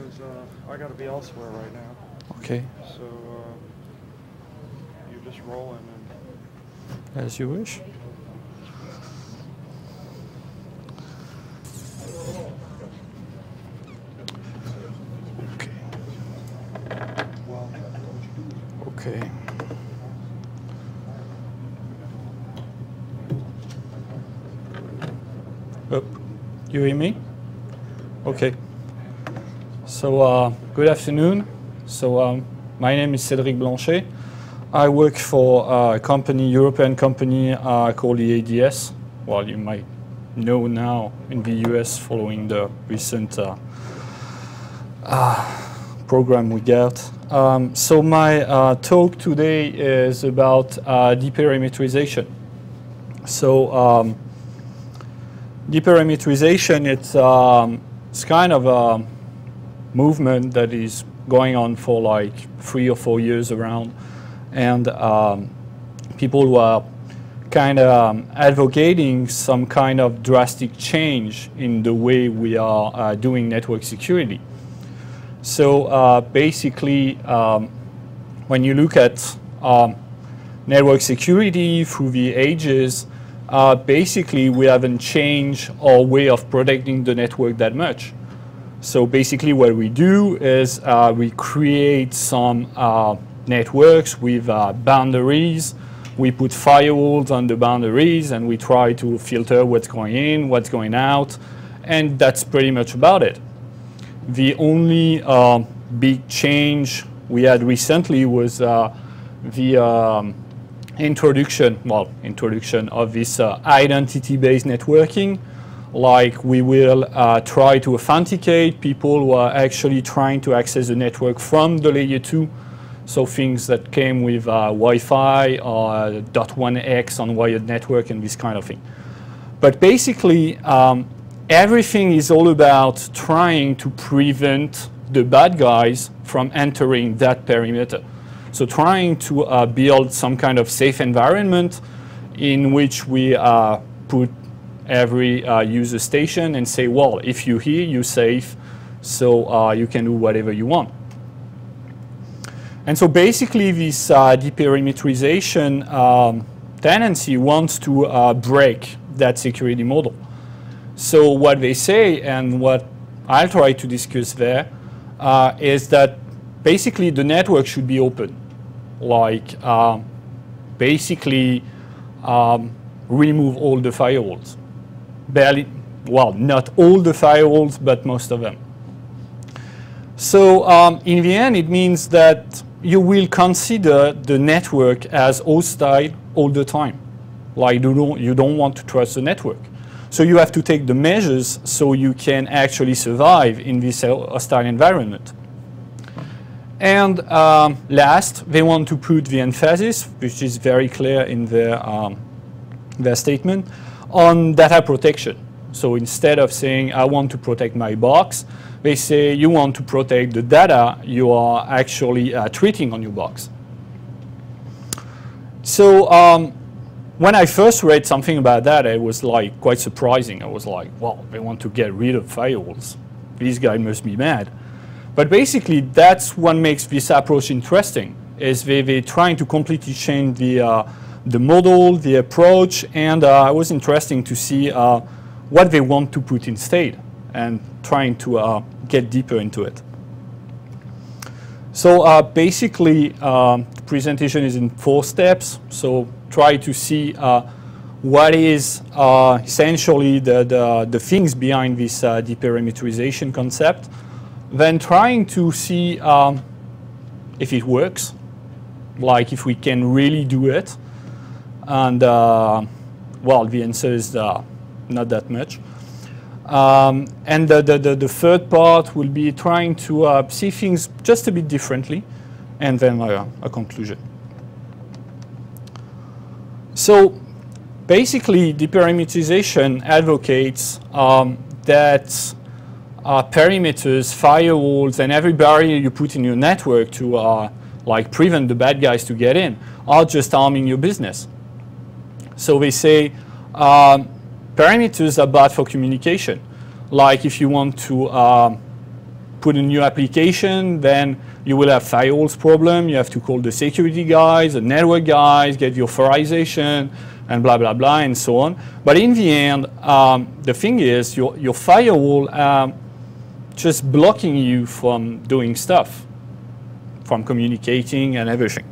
because I got to be elsewhere right now. Okay. So you just roll in and... As you wish. Okay. Okay. Up. You hear me? Okay. So good afternoon. So my name is Cédric Blancher. I work for a company, European company called EADS. Well, you might know now in the US following the recent program we got. So my talk today is about deperimetrization. So deperimetrization, it's kind of a movement that is going on for like 3 or 4 years around, and people who are kind of advocating some kind of drastic change in the way we are doing network security. So basically, when you look at network security through the ages, basically we haven't changed our way of protecting the network that much. So basically what we do is we create some networks with boundaries. We put firewalls on the boundaries and we try to filter what's going in, what's going out, and that's pretty much about it. The only big change we had recently was the introduction of this identity-based networking. Like we will try to authenticate people who are actually trying to access the network from the layer 2. So things that came with Wi-Fi or .1x on wired network and this kind of thing. But basically, everything is all about trying to prevent the bad guys from entering that perimeter. So trying to build some kind of safe environment in which we put every user station and say, well, if you're here, you're safe, so you can do whatever you want. And so basically this deperimetrization tendency wants to break that security model. So what they say, and what I'll try to discuss there, is that basically the network should be open. Like basically remove all the firewalls. Barely, well, not all the firewalls, but most of them. So in the end, it means that you will consider the network as hostile all the time. Like you don't want to trust the network. So you have to take the measures so you can actually survive in this hostile environment. And last, they want to put the emphasis, which is very clear in their statement, on data protection. So instead of saying, I want to protect my box, they say you want to protect the data you are actually treating on your box. So when I first read something about that, it was like quite surprising. I was like, wow, they want to get rid of firewalls. These guys must be mad. But basically, that's what makes this approach interesting, is they're trying to completely change the model, the approach, and it was interesting to see what they want to put instead and trying to get deeper into it. So basically, the presentation is in 4 steps. So try to see what is essentially the things behind this deperimetrization concept. Then trying to see if it works, like if we can really do it. And well, the answer is not that much. And the third part will be trying to see things just a bit differently, and then a conclusion. So basically, deperimetrization advocates that perimeters, firewalls, and every barrier you put in your network to like prevent the bad guys to get in are just harming your business. So they say perimeters are bad for communication. Like if you want to put a new application, then you will have firewalls problem. You have to call the security guys, the network guys, get your authorization, and blah, blah, blah, and so on. But in the end, the thing is, your firewall just blocking you from doing stuff, from communicating and everything.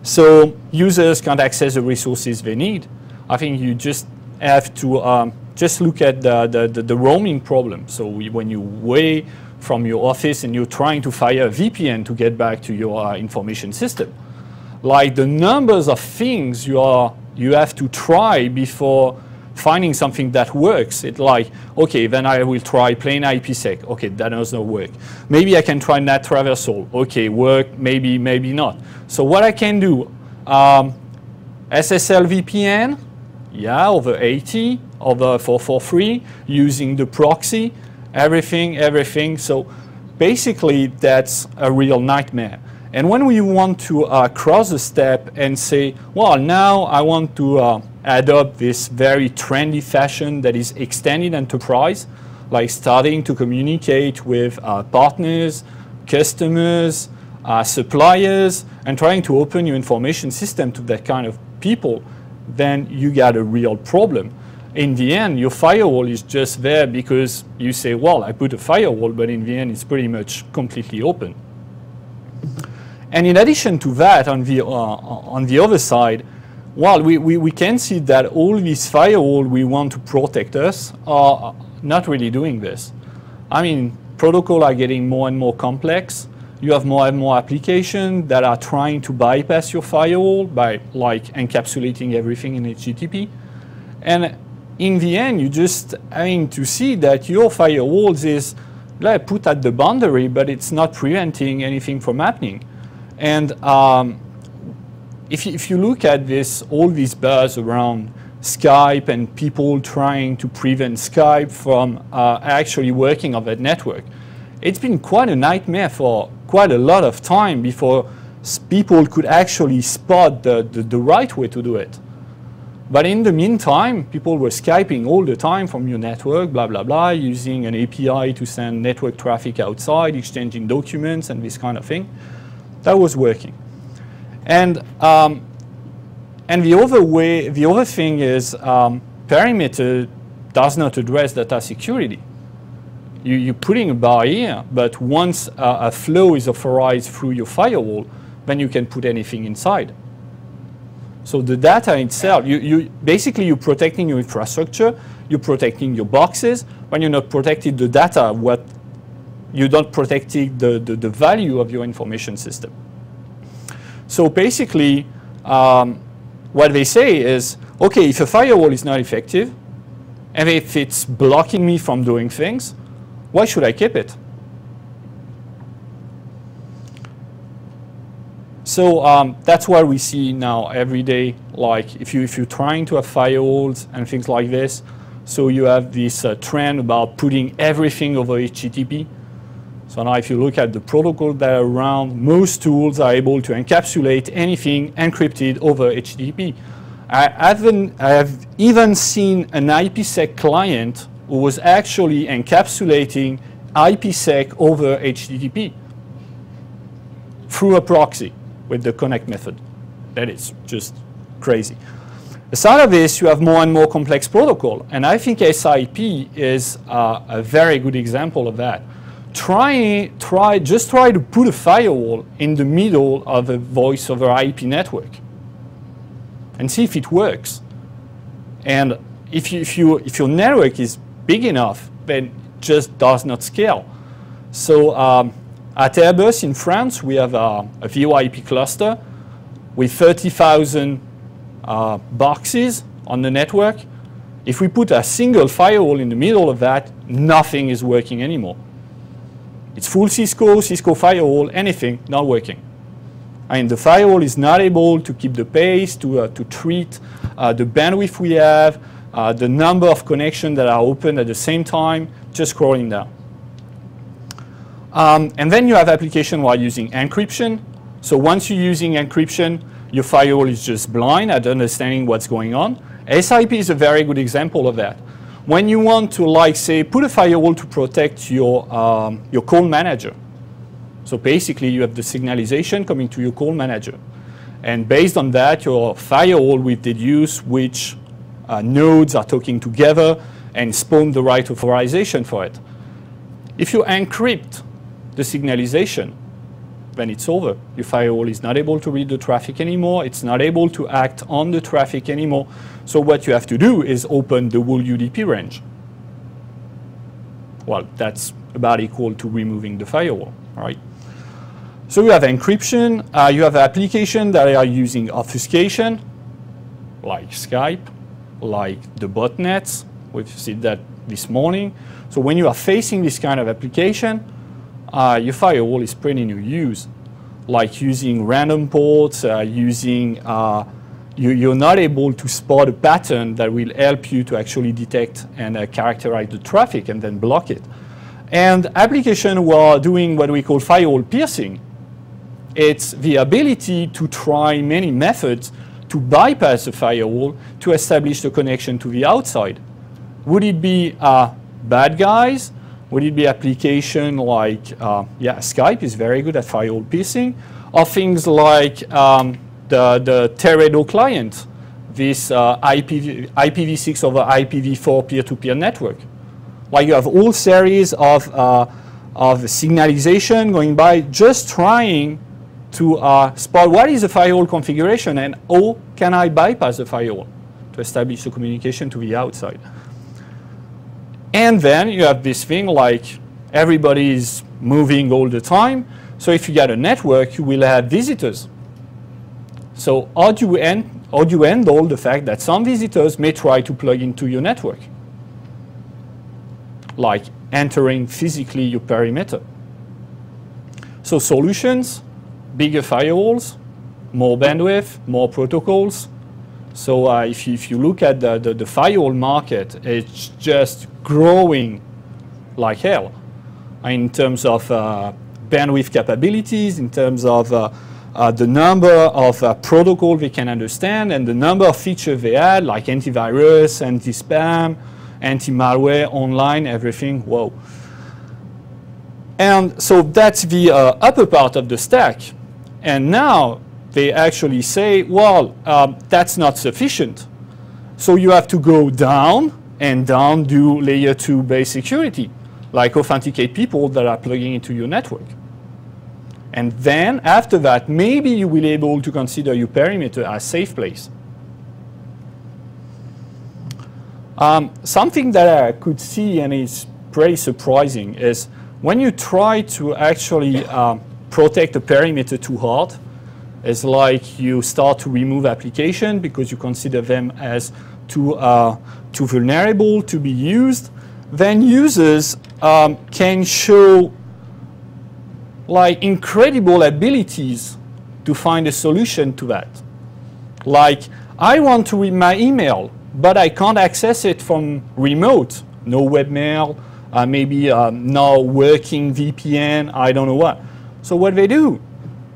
So users can't access the resources they need. I think you just have to just look at the roaming problem. So when you away from your office and you're trying to fire a VPN to get back to your information system, like the numbers of things you have to try before finding something that works. It's like, okay, then I will try plain IPsec. Okay, that does not work. Maybe I can try NAT traversal. Okay, work, maybe, maybe not. So what I can do, SSL VPN, yeah, over 80, over 443, using the proxy, everything. So basically, that's a real nightmare. And when we want to cross a step and say, well, now I want to adopt this very trendy fashion that is extended enterprise, like starting to communicate with partners, customers, suppliers, and trying to open your information system to that kind of people, then you got a real problem. In the end, your firewall is just there because you say, well, I put a firewall, but in the end, it's pretty much completely open. And in addition to that, on the other side, well, we can see that all these firewalls we want to protect us are not really doing this. I mean, protocols are getting more and more complex. You have more and more applications that are trying to bypass your firewall by like encapsulating everything in HTTP. And in the end, you just aim to see that your firewalls is like, put at the boundary, but it's not preventing anything from happening. And if you look at this, all these buzz around Skype and people trying to prevent Skype from actually working on that network, it's been quite a nightmare for quite a lot of time before people could actually spot the right way to do it. But in the meantime, people were Skyping all the time from your network, blah, blah, blah, using an API to send network traffic outside, exchanging documents and this kind of thing. That was working. And the other thing is perimeter does not address data security. You're putting a barrier, but once a flow is authorized through your firewall, then you can put anything inside. So the data itself, basically you're protecting your infrastructure, you're protecting your boxes, when you're not protecting the data, you're not protecting the value of your information system. So basically, what they say is, okay, if a firewall is not effective, and if it's blocking me from doing things, why should I keep it? So that's what we see now every day. Like if you're trying to have firewalls and things like this, so you have this trend about putting everything over HTTP. So now if you look at the protocol that are around, most tools are able to encapsulate anything encrypted over HTTP. I have even seen an IPsec client who was actually encapsulating IPsec over HTTP through a proxy with the connect method. That is just crazy. Aside of this, you have more and more complex protocol, and I think SIP is a very good example of that. Just try to put a firewall in the middle of a voice over IP network and see if it works. And if your network is big enough, then it just does not scale. So at Airbus in France, we have a VoIP cluster with 30,000 boxes on the network. If we put a single firewall in the middle of that, nothing is working anymore. It's full Cisco firewall, anything, not working. And the firewall is not able to keep the pace, to treat the bandwidth we have, the number of connections that are open at the same time, just scrolling down. And then you have application while using encryption. So once you're using encryption, your firewall is just blind at understanding what's going on. SIP is a very good example of that. when you want to, like, say, put a firewall to protect your call manager. So basically, you have the signalization coming to your call manager. And based on that, your firewall will deduce which nodes are talking together and spawn the right authorization for it. If you encrypt the signalization, then it's over. Your firewall is not able to read the traffic anymore. It's not able to act on the traffic anymore. So what you have to do is open the whole UDP range. Well, that's about equal to removing the firewall, right? So you have encryption. You have applications that are using obfuscation, like Skype, like the botnets. We've seen that this morning. So when you are facing this kind of application, your firewall is pretty new use, like using random ports, you're not able to spot a pattern that will help you to actually detect and characterize the traffic and then block it. And applications were doing what we call firewall piercing. It's the ability to try many methods to bypass the firewall to establish the connection to the outside. Would it be bad guys? Would it be application like, Skype is very good at firewall piercing, or things like the Teredo client, this IPv6 over IPv4 peer-to-peer network. Like you have all series of signalization going by, just trying to spot what is the firewall configuration and how can I bypass the firewall to establish the communication to the outside. And then you have this thing like everybody is moving all the time. So if you get a network, you will have visitors. So how do you handle the fact that some visitors may try to plug into your network? Like entering physically your perimeter. So solutions, bigger firewalls, more bandwidth, more protocols. So if you look at the firewall market, it's just growing like hell in terms of bandwidth capabilities, in terms of the number of protocols they can understand, and the number of features they add, like antivirus, anti-spam, anti-malware, online, everything. Whoa. And so that's the upper part of the stack. And now they actually say, well, that's not sufficient. So you have to go down and do layer 2 base security, like authenticate people that are plugging into your network. And then after that, maybe you will be able to consider your perimeter as safe place. Something that I could see and is pretty surprising is when you try to actually protect the perimeter too hard, it's like you start to remove application because you consider them as too vulnerable to be used. Then users can show like incredible abilities to find a solution to that. Like, I want to read my email, but I can't access it from remote. No webmail, maybe no working VPN, I don't know what. So what they do?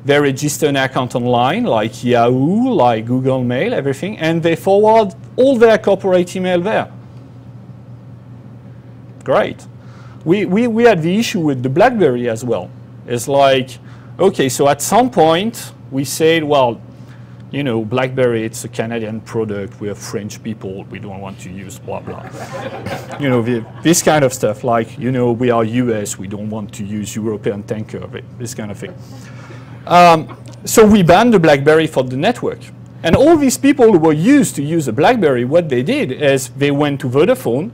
They register an account online, like Yahoo, like Google Mail, everything, and they forward all their corporate email there. Great. We had the issue with the BlackBerry as well. It's like, okay, so at some point we said, well, you know, BlackBerry, it's a Canadian product. We are French people. We don't want to use blah, blah. You know, this kind of stuff, like, you know, we are US. We don't want to use European tanker, this kind of thing. So we banned the BlackBerry for the network. And all these people who were used to use a BlackBerry, what they did is they went to Vodafone,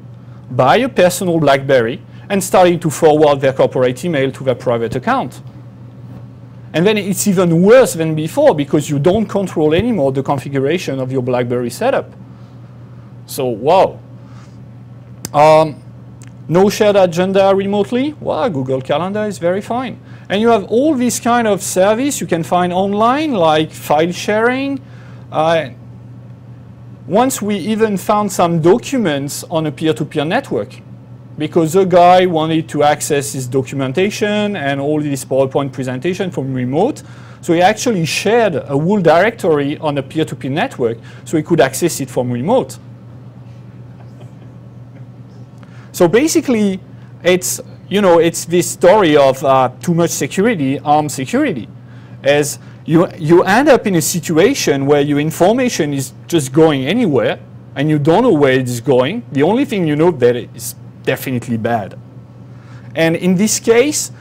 buy a personal BlackBerry, and started to forward their corporate email to their private account. And then it's even worse than before because you don't control anymore the configuration of your BlackBerry setup. So, wow. No shared agenda remotely? Well, Google Calendar is very fine. And you have all these kind of service you can find online, like file sharing. Once we even found some documents on a peer-to-peer network because a guy wanted to access his documentation and all this PowerPoint presentation from remote. So he actually shared a whole directory on a peer-to-peer network so he could access it from remote. So basically, it's, you know, it's this story of too much security, armed security. As you end up in a situation where your information is just going anywhere, and you don't know where it is going. The only thing you know that it is definitely bad. And in this case,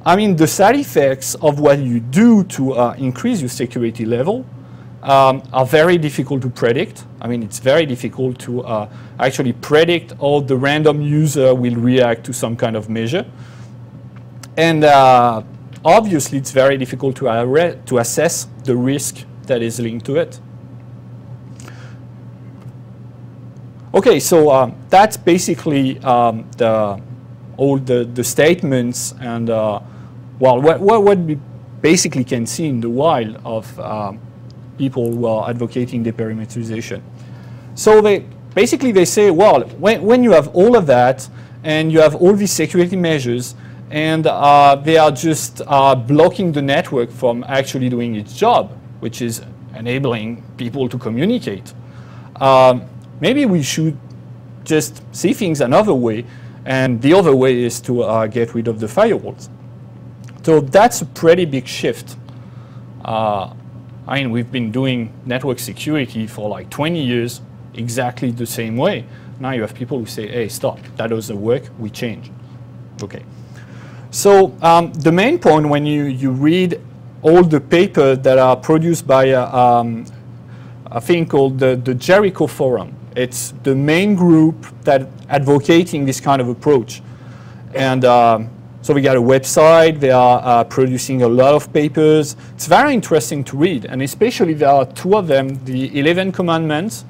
I mean, the side effects of what you do to increase your security level are very difficult to predict. I mean, it's very difficult to actually predict how the random user will react to some kind of measure. And obviously, it's very difficult to assess the risk that is linked to it. Okay, so that's basically all the statements and well, what we basically can see in the wild of people who are advocating deperimetrization. So they say, well, when you have all of that and you have all these security measures and they are just blocking the network from actually doing its job, which is enabling people to communicate, maybe we should just see things another way, and the other way is to get rid of the firewalls. So that's a pretty big shift. I mean, we've been doing network security for like 20 years, exactly the same way. Now you have people who say, hey, stop, that doesn't work, we change. Okay. So the main point when you read all the papers that are produced by a thing called the Jericho Forum. It's the main group that advocating this kind of approach. And so we got a website, they are producing a lot of papers. It's very interesting to read, and especially there are two of them, the 11 commandments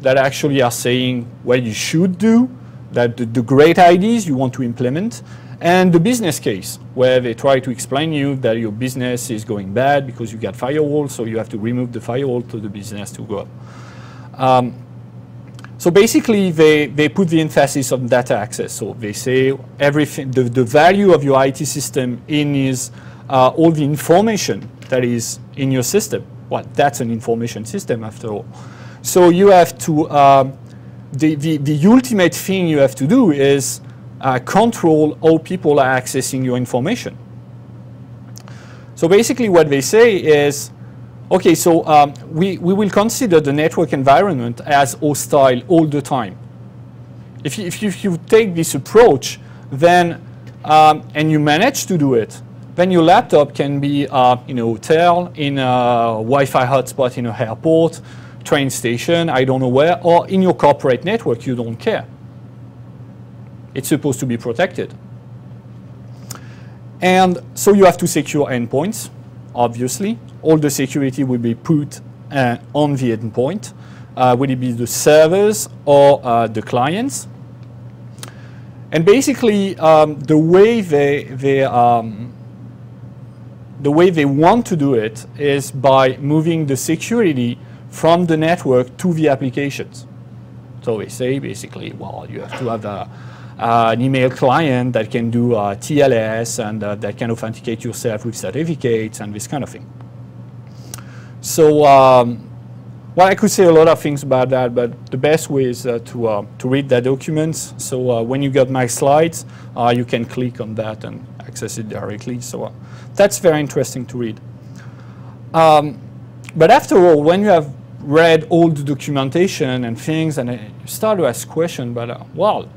that actually are saying what you should do, that the great ideas you want to implement, and the business case, where they try to explain you that your business is going bad because you got firewall, so you have to remove the firewall to the business to go up. So basically, they put the emphasis on data access. So they say everything, the value of your IT system is all the information that is in your system. Well, that's an information system after all. So you have to, the ultimate thing you have to do is control how people are accessing your information. So basically what they say is, okay, so we will consider the network environment as hostile all the time. If you take this approach, then, and you manage to do it, then your laptop can be in a hotel, in a Wi-Fi hotspot in an airport, train station, I don't know where, or in your corporate network, you don't care. It's supposed to be protected. And so you have to secure endpoints, obviously. All the security will be put on the endpoint. Will it be the servers or the clients? And basically, the way they want to do it is by moving the security from the network to the applications. So they say basically, well, you have to have an email client that can do TLS and that can authenticate yourself with certificates and this kind of thing. So, well, I could say a lot of things about that, but the best way is to read the documents. So when you get my slides, you can click on that and access it directly. So that's very interesting to read. But after all, when you have read all the documentation and things, and you start to ask questions, but well,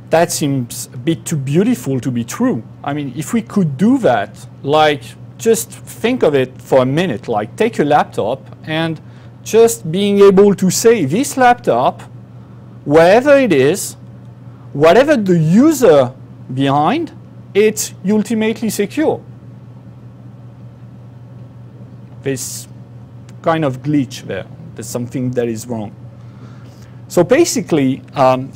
that seems a bit too beautiful to be true. I mean, if we could do that, like, just think of it for a minute, like take a laptop and just being able to say this laptop, wherever it is, whatever the user behind, it's ultimately secure. There's kind of glitch there. There's something that is wrong. So basically,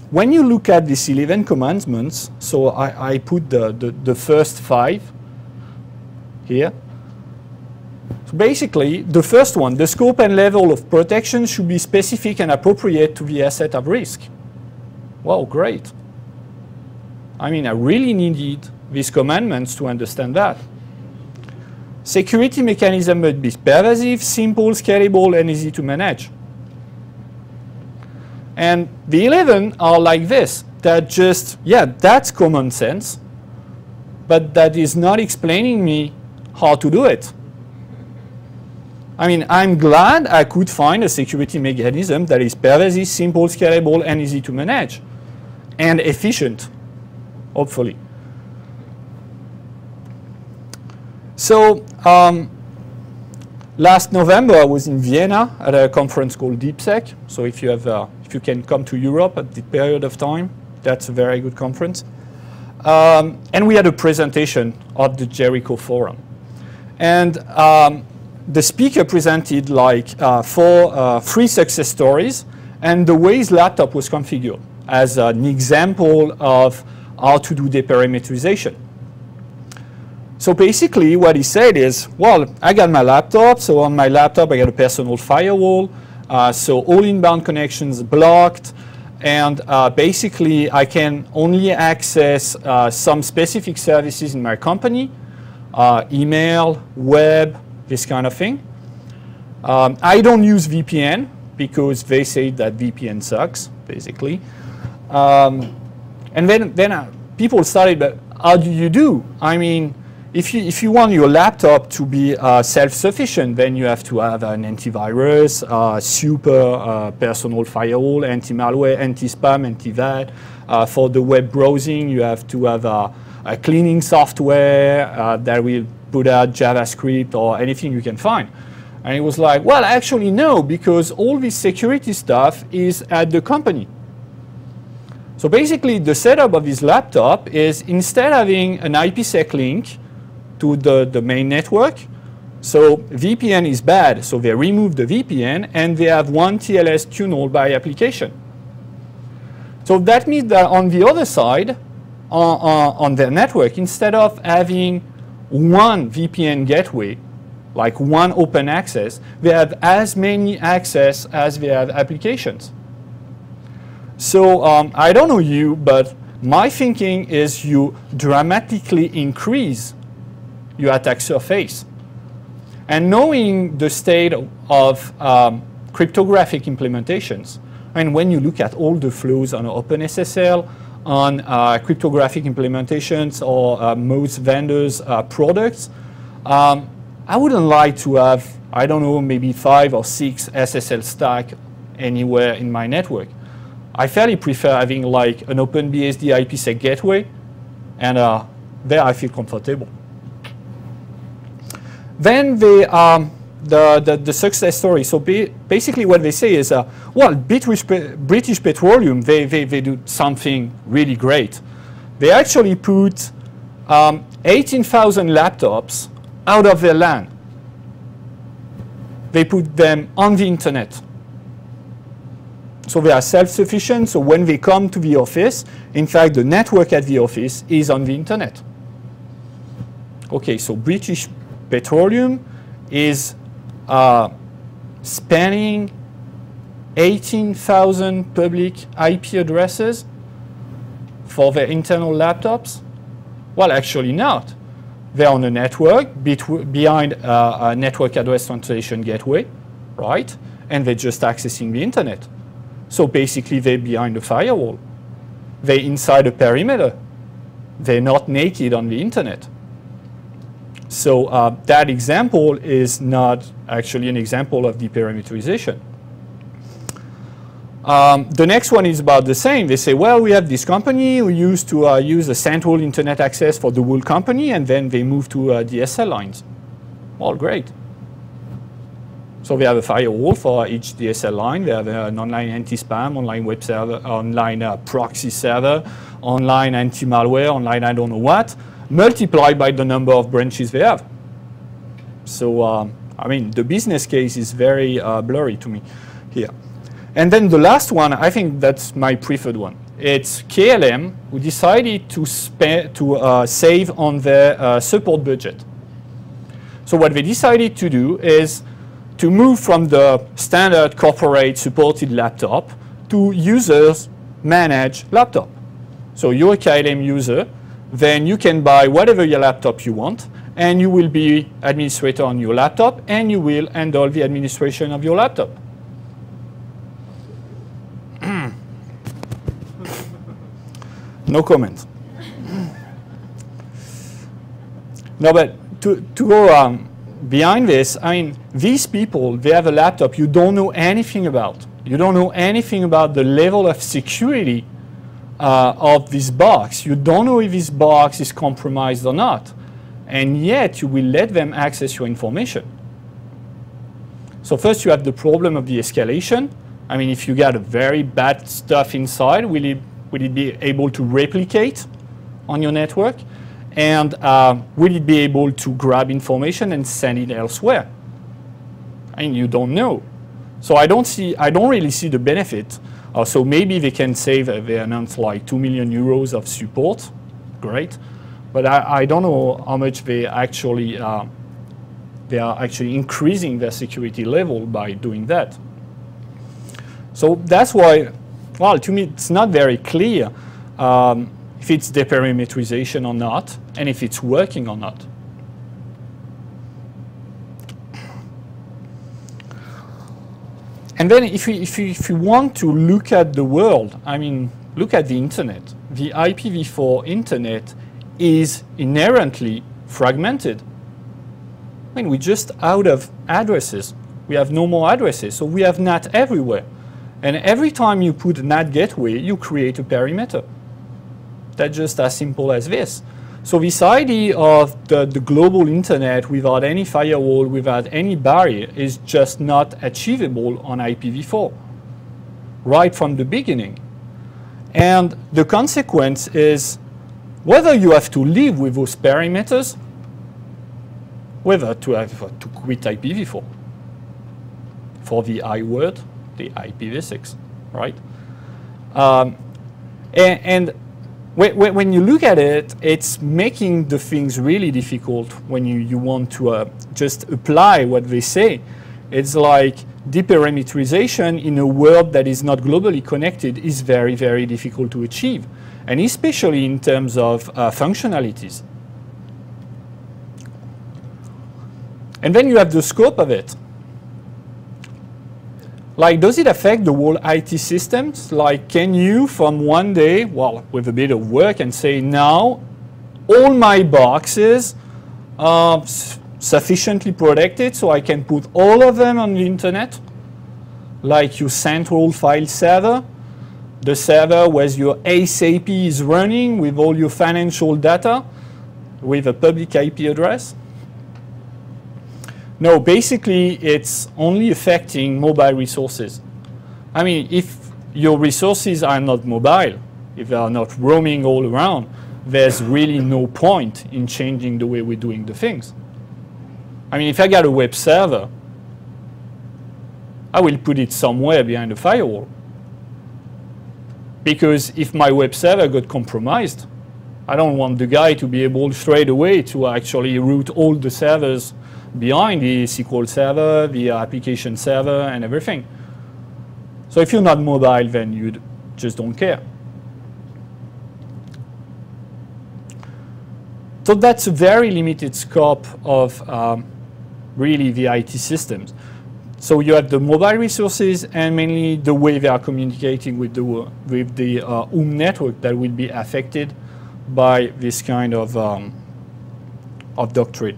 when you look at these 11 commandments, so I put the first 5 here. So basically, the first one, the scope and level of protection should be specific and appropriate to the asset at risk. Wow, great. I mean, I really needed these commandments to understand that. Security mechanism must be pervasive, simple, scalable, and easy to manage. And the 11 are like this. That just, yeah, that's common sense, but that is not explaining me how to do it. I mean, I'm glad I could find a security mechanism that is pervasive, simple, scalable, and easy to manage, and efficient, hopefully. So last November, I was in Vienna at a conference called DeepSec. So if you can come to Europe at the period of time, that's a very good conference. And we had a presentation at the Jericho Forum. And the speaker presented like 3 success stories and the way his laptop was configured as an example of how to do deperimetrization. So basically what he said is, well, I got my laptop, so on my laptop I got a personal firewall, so all inbound connections blocked, and basically I can only access some specific services in my company, email, web, this kind of thing. I don't use VPN because they say that VPN sucks, basically. And then people started, but how do you do? I mean, if you want your laptop to be self-sufficient, then you have to have an antivirus, super personal firewall, anti-malware, anti-spam, anti-that. For the web browsing, you have to have a cleaning software that will put out JavaScript or anything you can find. And it was like, well, actually no, because all this security stuff is at the company. So basically, the setup of this laptop is instead of having an IPsec link to the main network, so VPN is bad, so they remove the VPN and they have one TLS tunnel by application. So that means that on the other side, on their network, instead of having one VPN gateway, like one open access, they have as many access as they have applications. So I don't know you, but my thinking is you dramatically increase your attack surface. And knowing the state of cryptographic implementations, I mean, when you look at all the flows on OpenSSL, on cryptographic implementations or most vendors' products, I wouldn't like to have, I don't know, maybe 5 or 6 SSL stack anywhere in my network. I fairly prefer having like an OpenBSD IPsec gateway, and there I feel comfortable. Then the success story. So basically what they say is, well, British Petroleum, they do something really great. They actually put 18,000 laptops out of their LAN. They put them on the internet. So they are self-sufficient, so when they come to the office, in fact, the network at the office is on the internet. Okay, so British Petroleum is spanning 18,000 public IP addresses for their internal laptops? Well, actually not. They're on a network behind a network address translation gateway, right? And they're just accessing the internet. So basically, they're behind a firewall. They're inside a perimeter. They're not naked on the internet. So that example is not actually an example of deperimetrization. The next one is about the same. They say, well, we have this company who used to use a central internet access for the whole company, and then they moved to DSL lines. Well, great. So they have a firewall for each DSL line. They have an online anti-spam, online web server, online proxy server, online anti-malware, online I don't know what, multiplied by the number of branches they have. So, I mean, the business case is very blurry to me here. And then the last one, I think that's my preferred one. It's KLM, who decided to save on their support budget. So what they decided to do is to move from the standard corporate supported laptop to users managed laptop. So you're a KLM user, then you can buy whatever your laptop you want, and you will be administrator on your laptop, and you will handle the administration of your laptop. No comment. No, but to go behind this, I mean, these people, they have a laptop you don't know anything about. You don't know anything about the level of security of this box. You don't know if this box is compromised or not. And yet, you will let them access your information. So first, you have the problem of the escalation. I mean, if you got a very bad stuff inside, will it be able to replicate on your network? And will it be able to grab information and send it elsewhere? I mean, you don't know. So I don't really see the benefit. So maybe they can save, they announced like 2 million euros of support. Great. But I don't know how much they are actually increasing their security level by doing that. So that's why, well, to me, it's not very clear if it's deperimetrization or not, and if it's working or not. And then if you want to look at the world, I mean, look at the internet. The IPv4 internet is inherently fragmented. I mean, we're just out of addresses. We have no more addresses, so we have NAT everywhere. And every time you put a NAT gateway, you create a perimeter. That's just as simple as this. So this idea of the global internet without any firewall, without any barrier, is just not achievable on IPv4 right from the beginning. And the consequence is whether you have to live with those perimeters, whether to have to quit IPv4 for the I word, the IPv6, right? And when you look at it, it's making the things really difficult when you want to just apply what they say. It's like deperimetrization in a world that is not globally connected is very, very difficult to achieve, and especially in terms of functionalities. And then you have the scope of it. Like, does it affect the whole IT systems? Like, can you from one day, well, with a bit of work, and say, now all my boxes are sufficiently protected so I can put all of them on the internet? Like your central file server, the server where your SAP is running with all your financial data with a public IP address? No, basically, it's only affecting mobile resources. I mean, if your resources are not mobile, if they are not roaming all around, there's really no point in changing the way we're doing the things. I mean, if I got a web server, I will put it somewhere behind a firewall. Because if my web server got compromised, I don't want the guy to be able straight away to actually route all the servers behind the SQL server, the application server, and everything. So if you're not mobile, then you just don't care. So that's a very limited scope of really the IT systems. So you have the mobile resources and mainly the way they are communicating with the home network that will be affected by this kind of doctrine.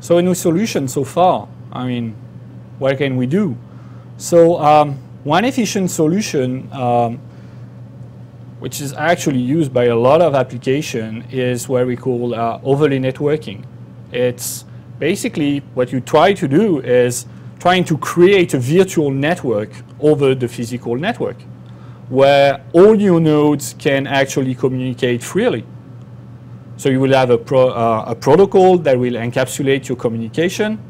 So a new solution so far, I mean, what can we do? So one efficient solution, which is actually used by a lot of applications, is what we call overlay networking. It's basically what you try to do is trying to create a virtual network over the physical network, where all your nodes can actually communicate freely. So you will have a protocol that will encapsulate your communication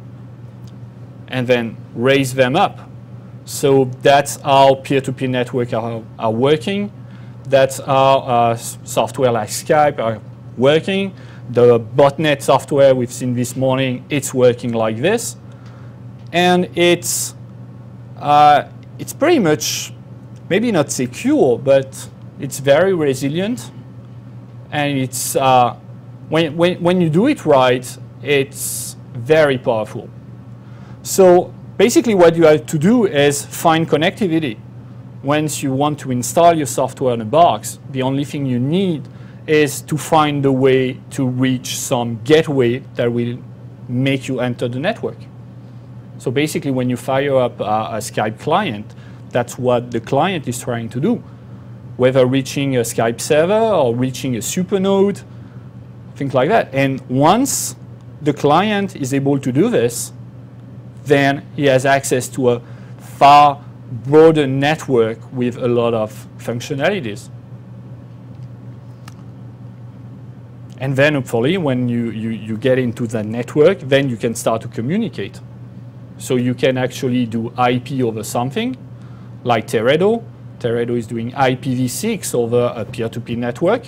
and then raise them up. So that's how peer-to-peer networks are working. That's how software like Skype are working. The botnet software we've seen this morning, it's working like this. And it's pretty much, maybe not secure, but it's very resilient. And it's, when you do it right, it's very powerful. So basically what you have to do is find connectivity. Once you want to install your software in a box, the only thing you need is to find a way to reach some gateway that will make you enter the network. So basically, when you fire up a Skype client, that's what the client is trying to do. Whether reaching a Skype server or reaching a supernode, things like that. And once the client is able to do this, then he has access to a far broader network with a lot of functionalities. And then hopefully when you get into the network, then you can start to communicate. So you can actually do IP over something, like Teredo. Teredo is doing IPv6 over a peer-to-peer network.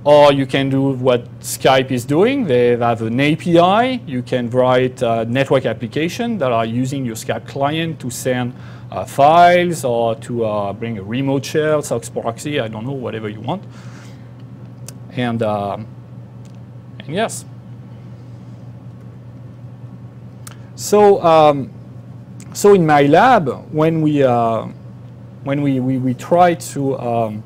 Or you can do what Skype is doing. They have an API. You can write network applications that are using your Skype client to send files or to bring a remote shell, SOX proxy, I don't know, whatever you want. And yes. So, so in my lab, when we tried to,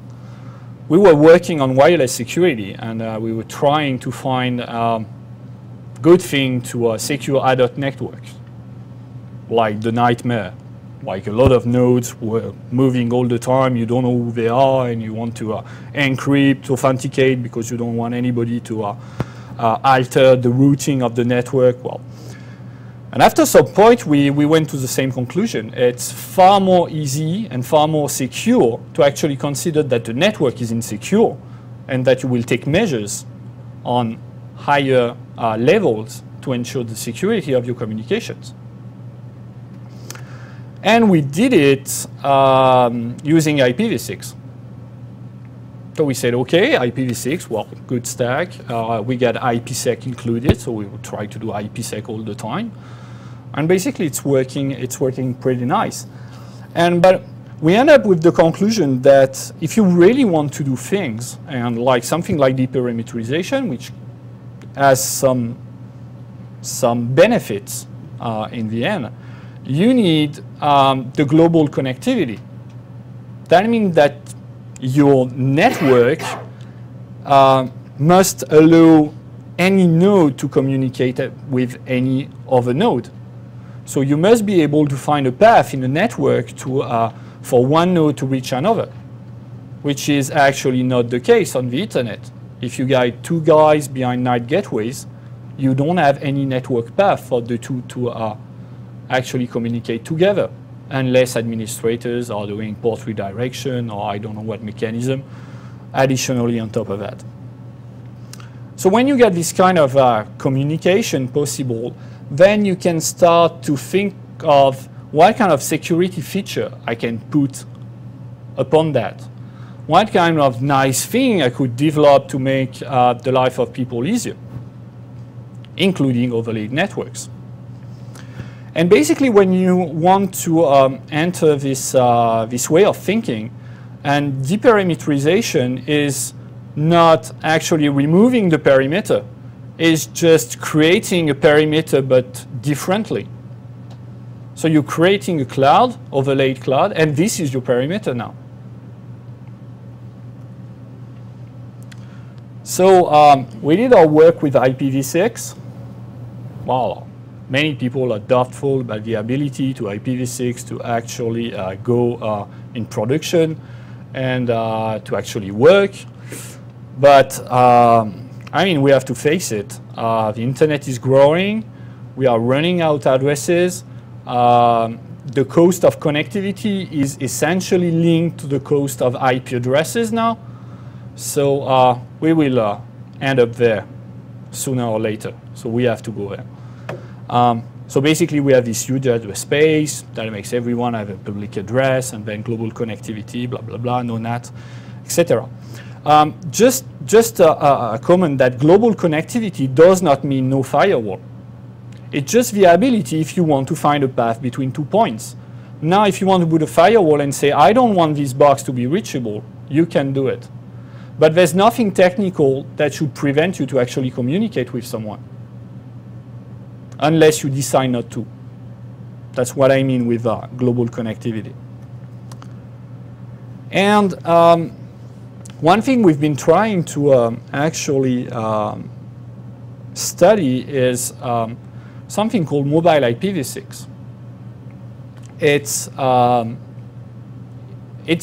we were working on wireless security, and we were trying to find good thing to secure adult networks, like the nightmare. Like a lot of nodes were moving all the time, you don't know who they are, and you want to encrypt, authenticate, because you don't want anybody to alter the routing of the network. Well, and after some point, we went to the same conclusion. It's far more easy and far more secure to actually consider that the network is insecure and that you will take measures on higher levels to ensure the security of your communications. And we did it using IPv6. So we said, okay, IPv6, well, good stack. We got IPsec included, so we would try to do IPsec all the time. And basically, it's working pretty nice. But we end up with the conclusion that if you really want to do things, and like something like deperimetrization, which has some benefits in the end, you need the global connectivity. That means that your network must allow any node to communicate with any other node. So you must be able to find a path in the network to, for one node to reach another, which is actually not the case on the internet. If you got two guys behind NAT gateways, you don't have any network path for the two to actually communicate together, unless administrators are doing port redirection or I don't know what mechanism additionally on top of that. So when you get this kind of communication possible, then you can start to think of what kind of security feature I can put upon that. What kind of nice thing I could develop to make the life of people easier, including overlaid networks. And basically, when you want to enter this, this way of thinking, and deperimetrization is not actually removing the perimeter, it's just creating a perimeter but differently. So you're creating a cloud, overlaid cloud, and this is your perimeter now. So we did our work with IPv6. Wow. Many people are doubtful about the ability to IPv6 to actually go in production and to actually work. But I mean, we have to face it. The internet is growing. We are running out addresses. The cost of connectivity is essentially linked to the cost of IP addresses now. So we will end up there sooner or later. So we have to go there. So basically, we have this huge address space that makes everyone have a public address, and then global connectivity, blah, blah, blah, no NAT, etc. Just a comment that global connectivity does not mean no firewall. It's just the ability if you want to find a path between 2 points. Now, if you want to put a firewall and say, I don't want this box to be reachable, you can do it. But there's nothing technical that should prevent you to actually communicate with someone, unless you decide not to. That's what I mean with global connectivity. And one thing we've been trying to actually study is something called mobile IPv6. It's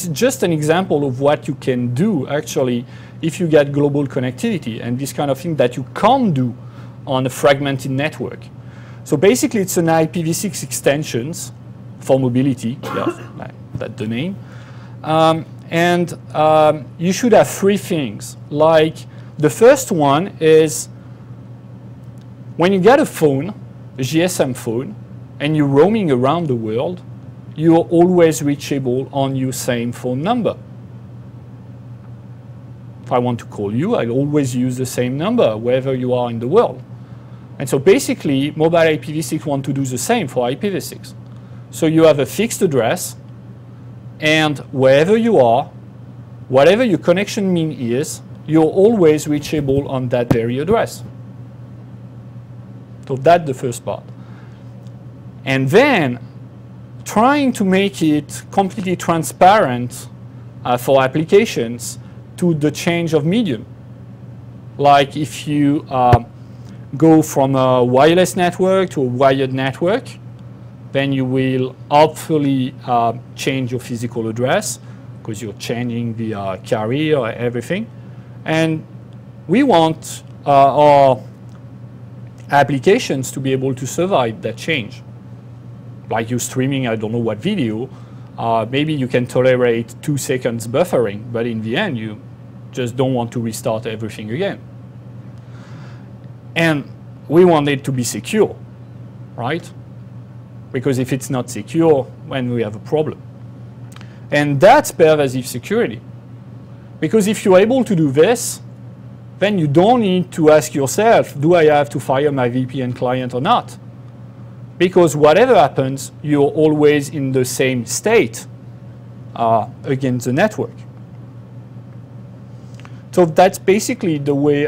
just an example of what you can do actually if you get global connectivity and this kind of thing that you can't do on a fragmented network. So basically it's an IPv6 extensions for mobility, yeah, that's the name. And you should have three things. Like the first one is when you get a phone, a GSM phone, and you're roaming around the world, you're always reachable on your same phone number. If I want to call you, I'll always use the same number wherever you are in the world. And so basically, mobile IPv6 want to do the same for IPv6. So you have a fixed address, and wherever you are, whatever your connection mean is, you're always reachable on that very address. So that's the first part. And then trying to make it completely transparent for applications to the change of medium. Like if you go from a wireless network to a wired network, then you will hopefully change your physical address because you're changing the carrier or everything. And we want our applications to be able to survive that change. Like you're streaming, I don't know what video, maybe you can tolerate 2 seconds buffering, but in the end, you just don't want to restart everything again. And we want it to be secure, right? Because if it's not secure, then we have a problem. And that's pervasive security. Because if you're able to do this, then you don't need to ask yourself, do I have to fire my VPN client or not? Because whatever happens, you're always in the same state against the network. So that's basically the way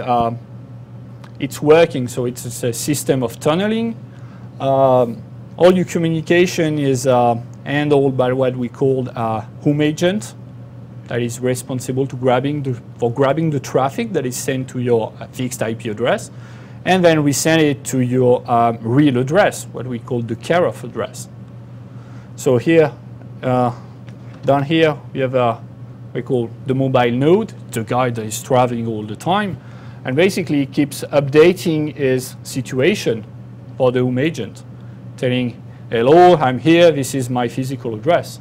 it's working. So it's a system of tunneling. All your communication is handled by what we call a home agent that is responsible for grabbing the traffic that is sent to your fixed IP address. And then we send it to your real address, what we call the care-of address. So here, down here, we have we call the mobile node, the guy that is traveling all the time, and basically keeps updating his situation for the home agent, telling, hello, I'm here, this is my physical address.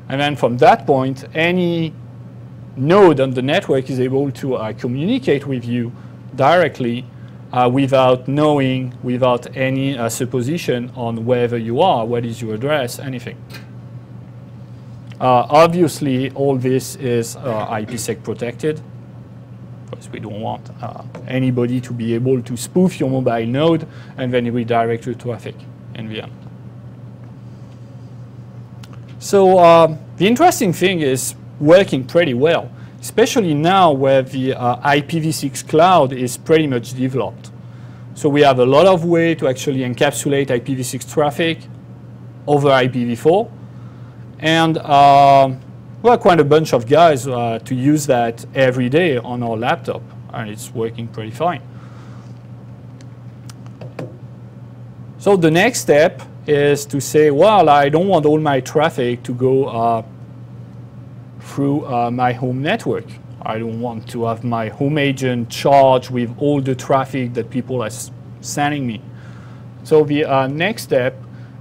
And then from that point, any node on the network is able to communicate with you directly without knowing, without any supposition on wherever you are, what is your address, anything. Obviously, all this is IPsec protected, because we don't want anybody to be able to spoof your mobile node and then redirect your traffic in the end. So the interesting thing is working pretty well, especially now where the IPv6 cloud is pretty much developed. So we have a lot of way to actually encapsulate IPv6 traffic over IPv4. And we have quite a bunch of guys to use that every day on our laptop, and it's working pretty fine. So the next step is to say, well, I don't want all my traffic to go through my home network. I don't want to have my home agent charged with all the traffic that people are sending me. So the next step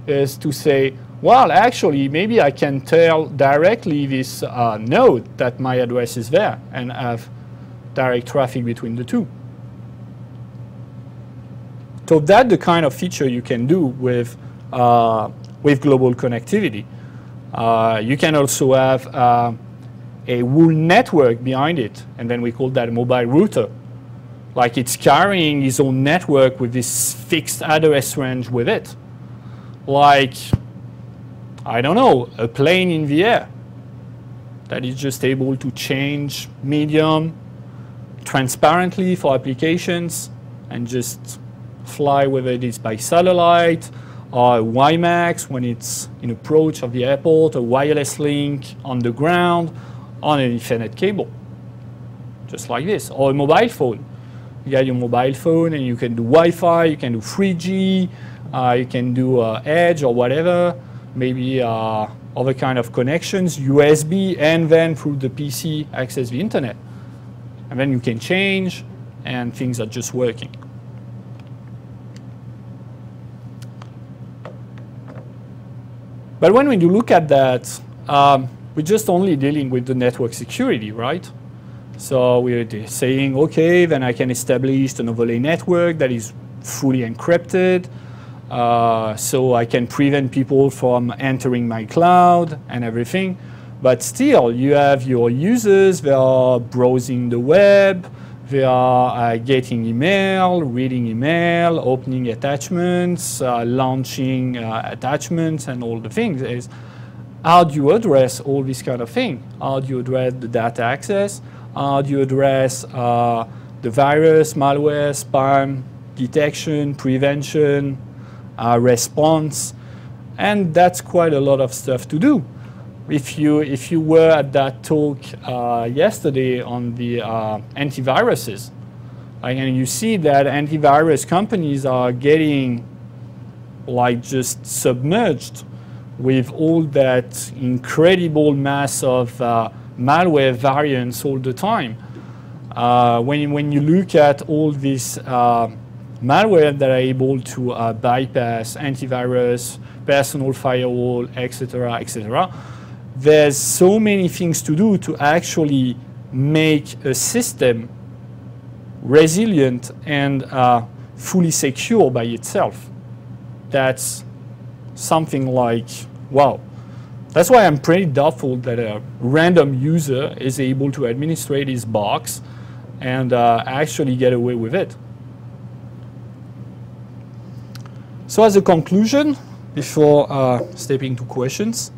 is to say, well, actually, maybe I can tell directly this node that my address is there and have direct traffic between the two. So that's the kind of feature you can do with global connectivity. You can also have a whole network behind it, and then we call that a mobile router. Like it's carrying its own network with this fixed address range with it. Like, I don't know, a plane in the air that is just able to change medium transparently for applications and just fly, whether it is by satellite or a WiMAX when it's in approach of the airport, a wireless link on the ground, on an Ethernet cable, just like this, or a mobile phone. You got your mobile phone and you can do Wi-Fi, you can do 3G, you can do Edge or whatever, maybe other kind of connections, USB, and then through the PC access the internet. And then you can change and things are just working. But when you look at that, we're just only dealing with the network security, right? So we're saying, okay, then I can establish an overlay network that is fully encrypted, so I can prevent people from entering my cloud and everything. But still, you have your users, they are browsing the web, they are getting email, reading email, opening attachments, launching attachments, and all the things. How do you address all this kind of thing? How do you address the data access? How do you address the virus, malware, spam detection, prevention, response? And that's quite a lot of stuff to do. If you were at that talk yesterday on the antiviruses, and you see that antivirus companies are getting like just submerged with all that incredible mass of malware variants all the time. When you look at all these malware that are able to bypass antivirus, personal firewall, etc., there's so many things to do to actually make a system resilient and fully secure by itself. That's something like, wow. That's why I'm pretty doubtful that a random user is able to administrate his box and actually get away with it. So as a conclusion, before stepping to questions,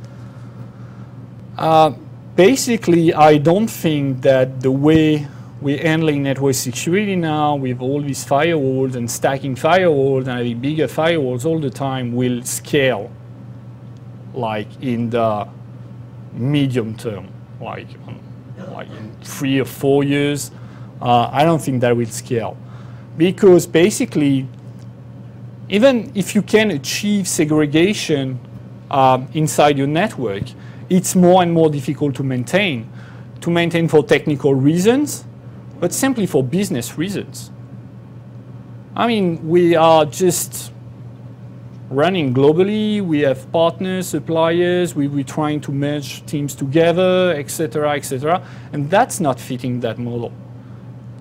basically I don't think that the way we're handling network security now with all these firewalls and stacking firewalls and having bigger firewalls all the time will scale like in the medium term, like in 3 or 4 years. I don't think that will scale, because basically even if you can achieve segregation inside your network, it's more and more difficult to maintain for technical reasons, but simply for business reasons. I mean, we are just running globally, we have partners, suppliers, we're trying to merge teams together, etc., and that's not fitting that model.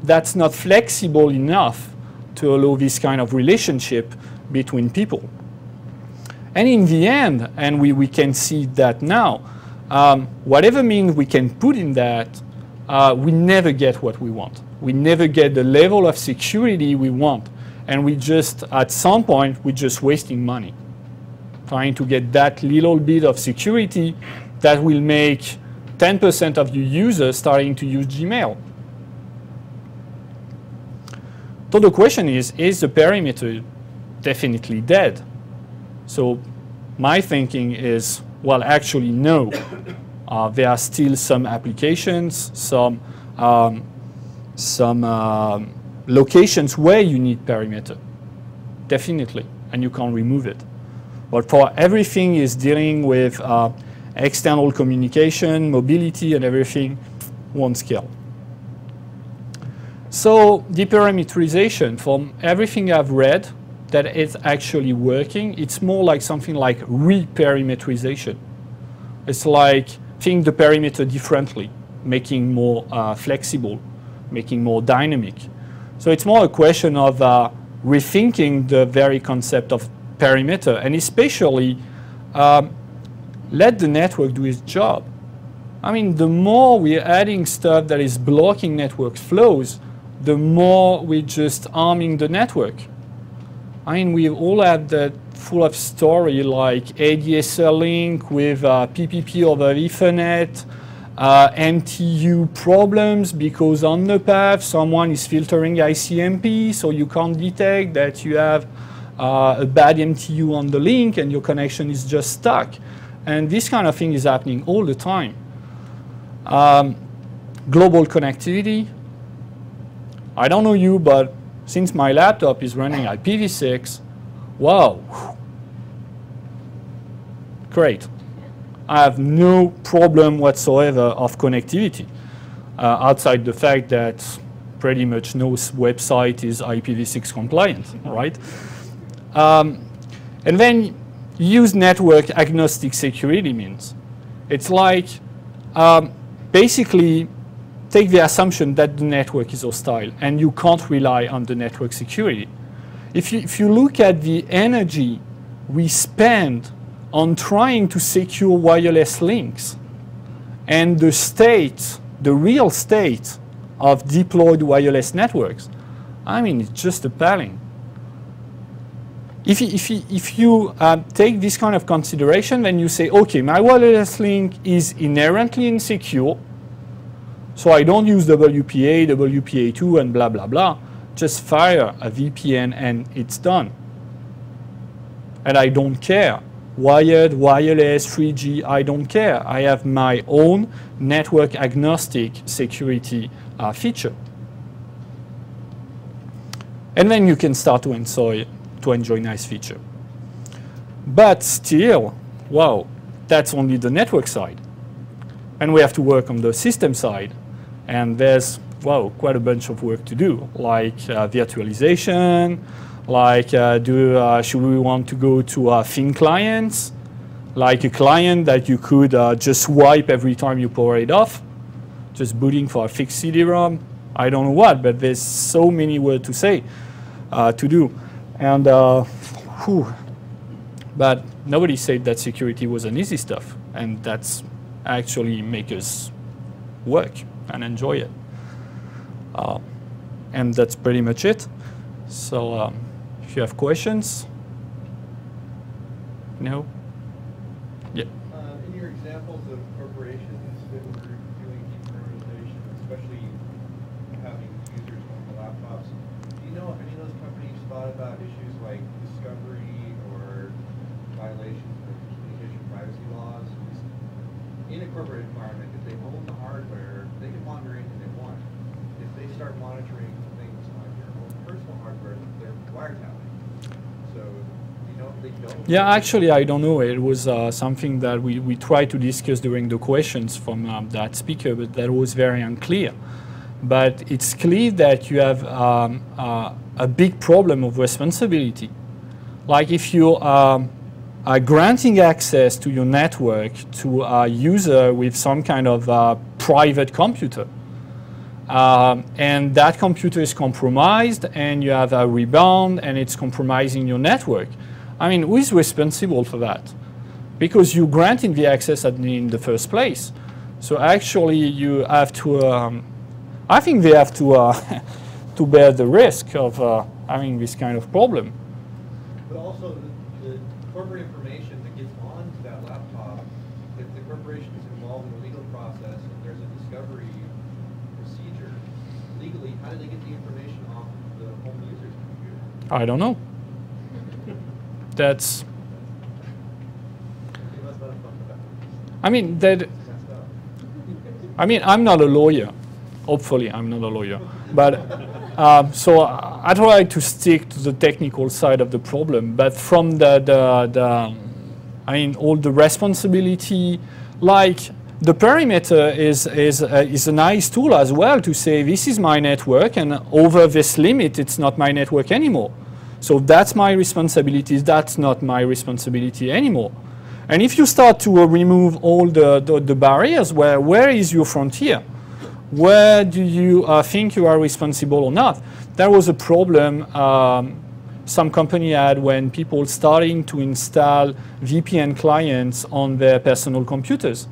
That's not flexible enough to allow this kind of relationship between people. And in the end, and we can see that now, whatever means we can put in that, we never get what we want. We never get the level of security we want. And we just, at some point, we're just wasting money trying to get that little bit of security that will make 10% of your users starting to use Gmail. So the question is the perimeter definitely dead? So my thinking is, well, actually, no. There are still some applications, some locations where you need perimeter, definitely, and you can't remove it. But for everything is dealing with external communication, mobility, and everything, won't scale. So deperimetrization, from everything I've read, that it's actually working, it's more like something like reperimetrization. It's like think the perimeter differently, making more flexible, making more dynamic. So it's more a question of rethinking the very concept of perimeter, and especially let the network do its job. I mean, the more we're adding stuff that is blocking network flows, the more we're just arming the network. I mean, we all had that full of story like ADSL link with PPP over Ethernet, MTU problems because on the path someone is filtering ICMP, so you can't detect that you have a bad MTU on the link and your connection is just stuck. And this kind of thing is happening all the time. Global connectivity. I don't know you, but since my laptop is running IPv6, wow, great. I have no problem whatsoever of connectivity, outside the fact that pretty much no website is IPv6 compliant, right? And then use network agnostic security means. It's like basically take the assumption that the network is hostile and you can't rely on the network security. If you look at the energy we spend on trying to secure wireless links and the state, the real state of deployed wireless networks, I mean, it's just appalling. If you take this kind of consideration, then you say, okay, my wireless link is inherently insecure, so I don't use WPA, WPA2, and blah, blah, blah. Just fire a VPN and it's done. And I don't care. Wired, wireless, 3G, I don't care. I have my own network agnostic security feature. And then you can start to enjoy nice feature. But still, wow, that's only the network side. And we have to work on the system side. And there's, wow, quite a bunch of work to do, like virtualization, like should we want to go to thin clients, like a client that you could just wipe every time you power it off, just booting for a fixed CD-ROM, I don't know what, but there's so many words to say, to do. And, but nobody said that security was an easy stuff, and that's actually make us work and enjoy it. And that's pretty much it. So if you have questions, no? Yeah. In your examples of corporations that were doing deperimetrization, especially having users on the laptops, do you know if any of those companies thought about issues like discovery or violations of communication privacy laws? In a corporate environment, if they own the hardware, they can monitor anything they want. If they start monitoring things on your own personal hardware, they're wiretapping. So, you know, if they don't. Yeah, actually, I don't know. It was something that we tried to discuss during the questions from that speaker, but that was very unclear. But it's clear that you have a big problem of responsibility. Like if you granting access to your network to a user with some kind of private computer. And that computer is compromised and you have a rebound and it's compromising your network. I mean, who is responsible for that? Because you granted the access in the first place. So actually you have to, I think they have to, to bear the risk of having this kind of problem. But also the corporate information that gets onto that laptop, if the corporation is involved in a legal process and there's a discovery procedure, legally, how do they get the information off the home user's computer? I don't know. That's, I mean, that, I mean, I'm not a lawyer. Hopefully, I'm not a lawyer. But so I try to stick to the technical side of the problem. But from the I mean, all the responsibility, like the perimeter is a nice tool as well to say this is my network, and over this limit, it's not my network anymore. So that's my responsibility. That's not my responsibility anymore. And if you start to remove all the barriers, where is your frontier? Where do you think you are responsible or not? That was a problem some company had when people starting to install VPN clients on their personal computers,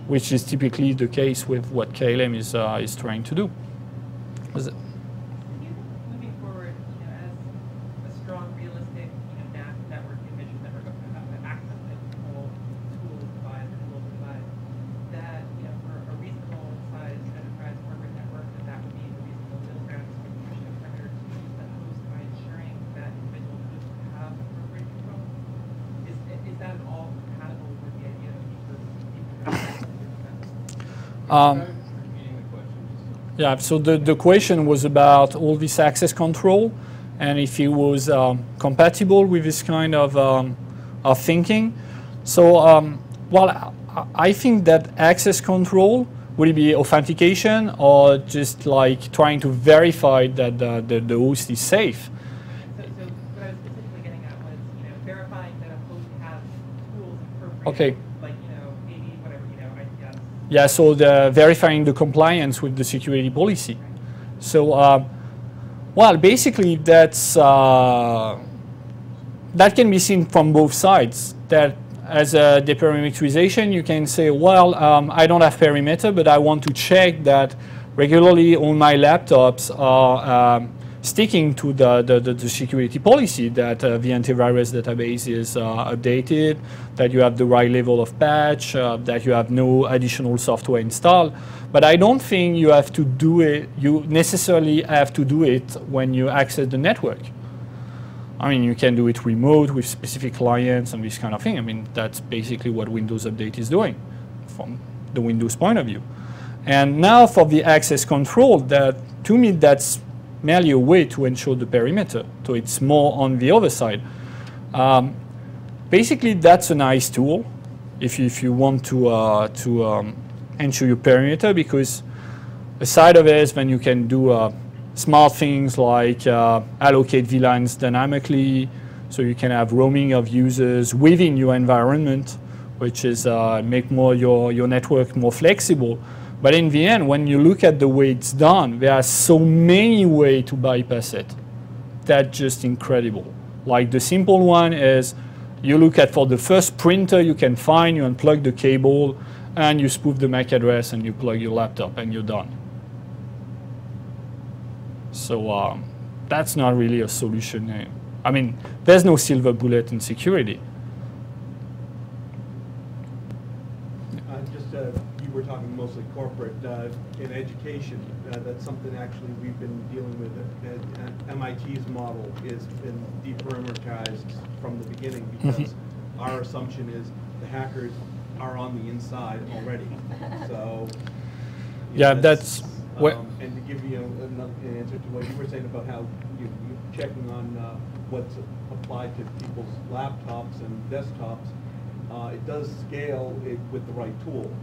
which is typically the case with what KLM is trying to do. Moving forward, as a strong, realistic, network envisioned network access to control tools device and global device, that for a reasonable sized enterprise corporate network, that would be a reasonable middle ground distribution of parameters to use that host kind Yeah, so the question was about all this access control and if it was compatible with this kind of thinking. So, well, I think that access control, would it be authentication or just like trying to verify that the host is safe? So what I was specifically getting at was, verifying that a host has tools appropriate. Okay. Like, maybe whatever, IDS. Yeah, so verifying the compliance with the security policy. So, well, basically that's that can be seen from both sides. That as a deperimetrization, you can say, well, I don't have perimeter, but I want to check that regularly all my laptops are sticking to the security policy, that the antivirus database is updated, that you have the right level of patch, that you have no additional software installed. But I don't think you have to do it, you necessarily have to do it when you access the network. I mean, you can do it remote with specific clients and this kind of thing. I mean, that's basically what Windows Update is doing from the Windows point of view. And now for the access control, that to me, that's merely a way to ensure the perimeter. So it's more on the other side. Basically, that's a nice tool if you want to ensure your perimeter, because aside of it, then you can do smart things like allocate VLANs dynamically, so you can have roaming of users within your environment, which is make more your network more flexible. But in the end, when you look at the way it's done, there are so many ways to bypass it. That's just incredible. Like the simple one is you look at for the first printer you can find, you unplug the cable, and you spoof the MAC address and you plug your laptop and you're done. So that's not really a solution. I mean, there's no silver bullet in security. You were talking mostly corporate. In education, that's something actually we've been dealing with. MIT's model has been deperimeterized from the beginning because our assumption is the hackers are on the inside already. So yeah, that's and to give you an answer to what you were saying about how you're checking on what's applied to people's laptops and desktops, it does scale it with the right tools.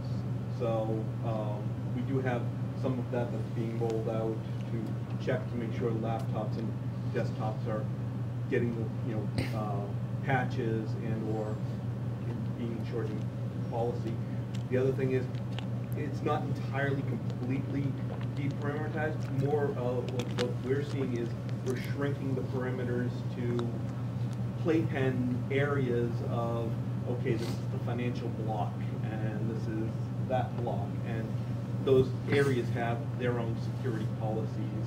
So we do have some of that that's being rolled out to check to make sure laptops and desktops are getting the patches and or being ensured in policy. The other thing is it's not entirely completely deperimeterized. More of what we're seeing is we're shrinking the perimeters to playpen areas of, okay, this is the financial block and this is that block, and those areas have their own security policies,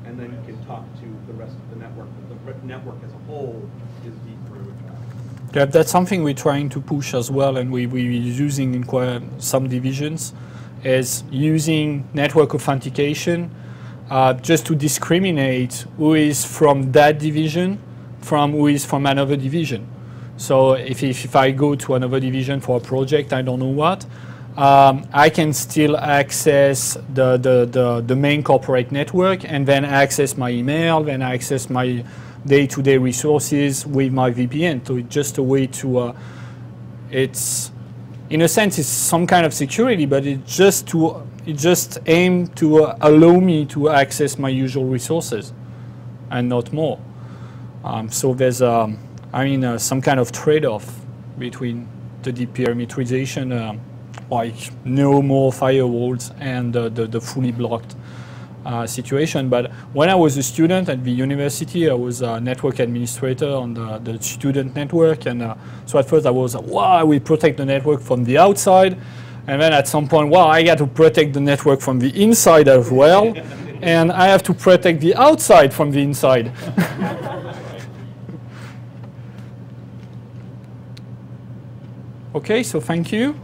and then you can talk to the rest of the network, but the network as a whole is deperimeterized. Yeah, that's something we're trying to push as well, and we're using in some divisions, is using network authentication just to discriminate who is from that division from who is from another division. So if I go to another division for a project, I don't know what, I can still access the main corporate network and then access my email, then access my day-to-day resources with my VPN. So it's just a way to, it's, in a sense, it's some kind of security, but it just aimed to allow me to access my usual resources and not more. So there's, some kind of trade-off between the deperimetrization, like no more firewalls, and the fully blocked situation. But when I was a student at the university, I was a network administrator on the student network, and so at first I was, wow, we protect the network from the outside, and then at some point, wow, I got to protect the network from the inside as well, and I have to protect the outside from the inside. Okay, so thank you.